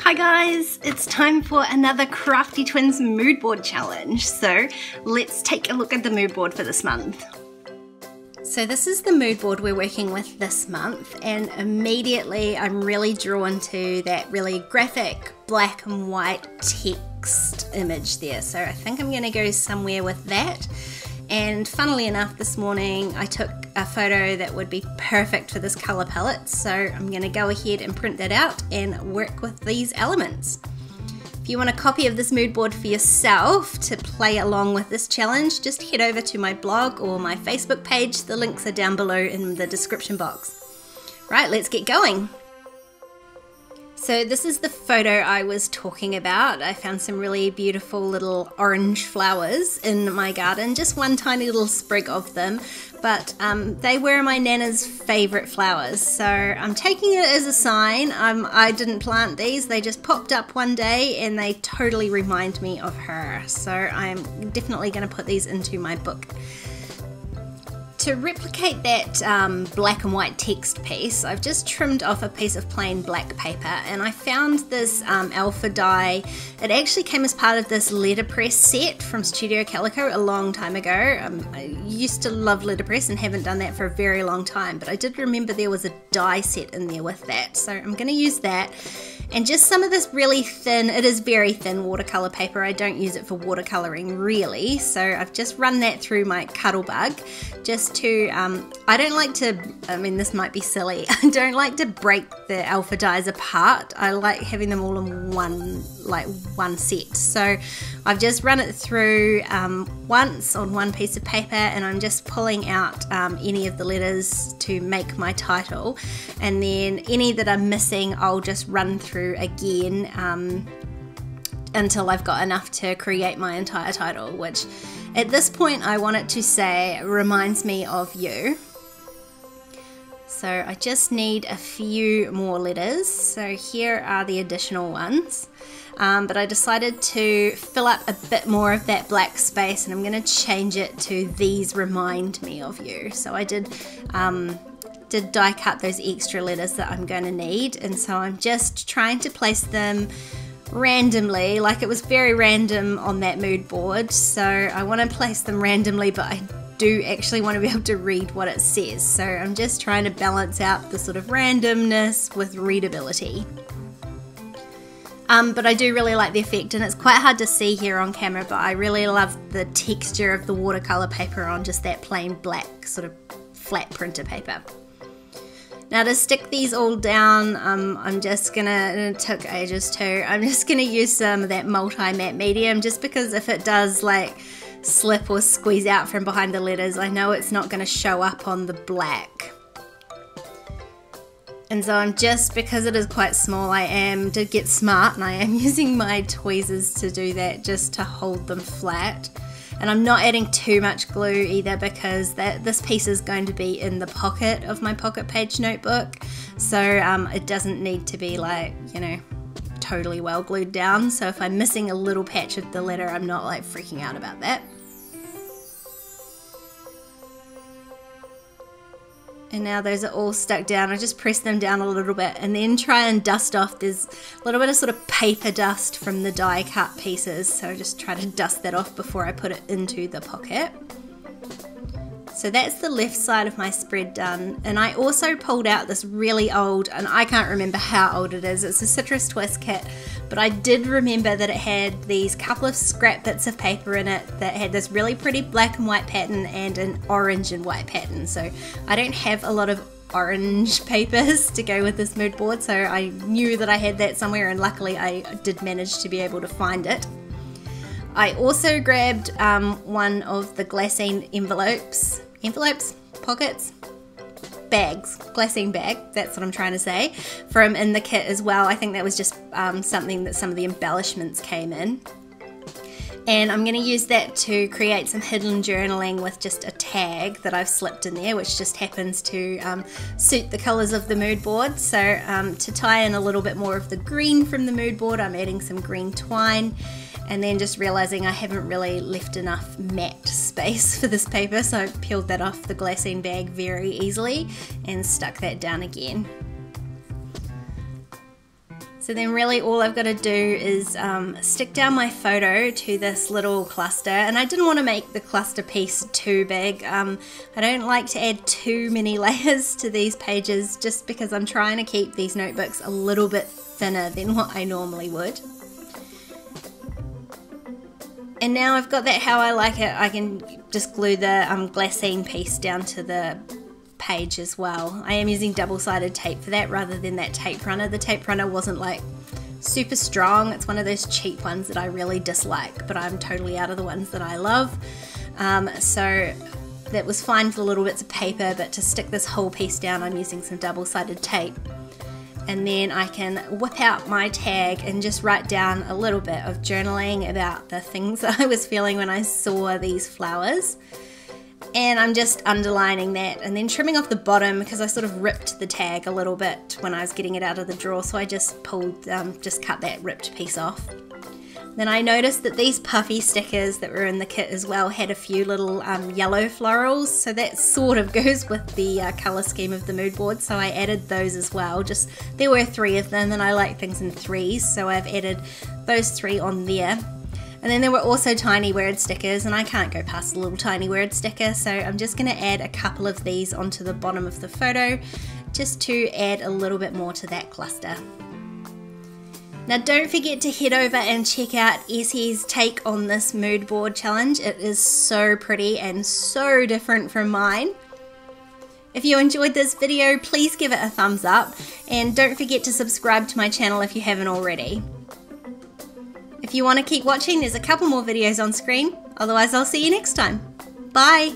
Hi guys, it's time for another Crafty Twins Mood Board challenge. So let's take a look at the mood board for this month. So this is the mood board we're working with this month, and immediately I'm really drawn to that really graphic black and white text image there. So I think I'm going to go somewhere with that. And funnily enough, this morning I took a photo that would be perfect for this color palette, so I'm going to go ahead and print that out and work with these elements. If you want a copy of this mood board for yourself to play along with this challenge, just head over to my blog or my Facebook page. The links are down below in the description box. Right, let's get going. So this is the photo I was talking about. I found some really beautiful little orange flowers in my garden, just one tiny little sprig of them, but they were my Nana's favourite flowers, so I'm taking it as a sign. I didn't plant these, they just popped up one day and they totally remind me of her, so I'm definitely going to put these into my book. To replicate that black and white text piece, I've just trimmed off a piece of plain black paper, and I found this alpha die. It actually came as part of this letterpress set from Studio Calico a long time ago. I used to love letterpress and haven't done that for a very long time, but I did remember there was a die set in there with that, so I'm going to use that. And just some of this really thin, it is very thin watercolor paper. I don't use it for watercoloring really, so I've just run that through my Cuttlebug just to, I don't like to, I mean this might be silly, I don't like to break the alpha dies apart. I like having them all in one set. So I've just run it through once on one piece of paper, and I'm just pulling out any of the letters to make my title, and then any that I'm missing I'll just run through again until I've got enough to create my entire title, which at this point I want it to say reminds me of you. So I just need a few more letters, so here are the additional ones, but I decided to fill up a bit more of that black space, and I'm going to change it to these remind me of you. So I did die cut those extra letters that I'm going to need, and so I'm just trying to place them randomly, like it was very random on that mood board, so I want to place them randomly, but I do actually want to be able to read what it says, so I'm just trying to balance out the sort of randomness with readability. But I do really like the effect, and it's quite hard to see here on camera, but I really love the texture of the watercolor paper on just that plain black sort of flat printer paper. Now to stick these all down, I'm just gonna, and it took ages too, I'm just gonna use some of that multi-matte medium, just because if it does like slip or squeeze out from behind the letters, I know it's not gonna show up on the black. And so I'm just, because it is quite small, to get smart, and I am using my tweezers to do that, just to hold them flat. And I'm not adding too much glue either, because this piece is going to be in the pocket of my pocket page notebook, so it doesn't need to be like, you know, totally well glued down. So if I'm missing a little patch of the letter, I'm not like freaking out about that. And now those are all stuck down. I just press them down a little bit and then try and dust off. There's a little bit of sort of paper dust from the die cut pieces, so just try to dust that off before I put it into the pocket. So that's the left side of my spread done, and I also pulled out this really old, and I can't remember how old it is, it's a citrus twist kit, but I did remember that it had these couple of scrap bits of paper in it that had this really pretty black and white pattern and an orange and white pattern. So I don't have a lot of orange papers to go with this mood board, so I knew that I had that somewhere, and luckily I did manage to be able to find it. I also grabbed one of the glassine pockets, bags, glassine bag, that's what I'm trying to say, from in the kit as well. I think that was just something that some of the embellishments came in. And I'm going to use that to create some hidden journaling with just a tag that I've slipped in there, which just happens to suit the colours of the mood board. So to tie in a little bit more of the green from the mood board, I'm adding some green twine, and then just realising I haven't really left enough matte space for this paper, so I peeled that off the glassine bag very easily and stuck that down again. So then really all I've got to do is stick down my photo to this little cluster, and I didn't want to make the cluster piece too big. I don't like to add too many layers to these pages just because I'm trying to keep these notebooks a little bit thinner than what I normally would. And now I've got that how I like it, I can just glue the glassine piece down to the page as well. I am using double-sided tape for that rather than that tape runner. The tape runner wasn't like super strong. It's one of those cheap ones that I really dislike, but I'm totally out of the ones that I love. So that was fine for the little bits of paper, but to stick this whole piece down I'm using some double-sided tape. And then I can whip out my tag and just write down a little bit of journaling about the things that I was feeling when I saw these flowers. And I'm just underlining that and then trimming off the bottom because I sort of ripped the tag a little bit when I was getting it out of the drawer, so I just just cut that ripped piece off. Then I noticed that these puffy stickers that were in the kit as well had a few little yellow florals, so that sort of goes with the colour scheme of the mood board, so I added those as well. Just there were 3 of them and I like things in 3s, so I've added those 3 on there. And then there were also tiny word stickers, and I can't go past a little tiny word sticker, so I'm just going to add a couple of these onto the bottom of the photo just to add a little bit more to that cluster. Now don't forget to head over and check out Essie's take on this mood board challenge. It is so pretty and so different from mine. If you enjoyed this video, please give it a thumbs up, and don't forget to subscribe to my channel if you haven't already. If you want to keep watching, there's a couple more videos on screen. Otherwise, I'll see you next time. Bye!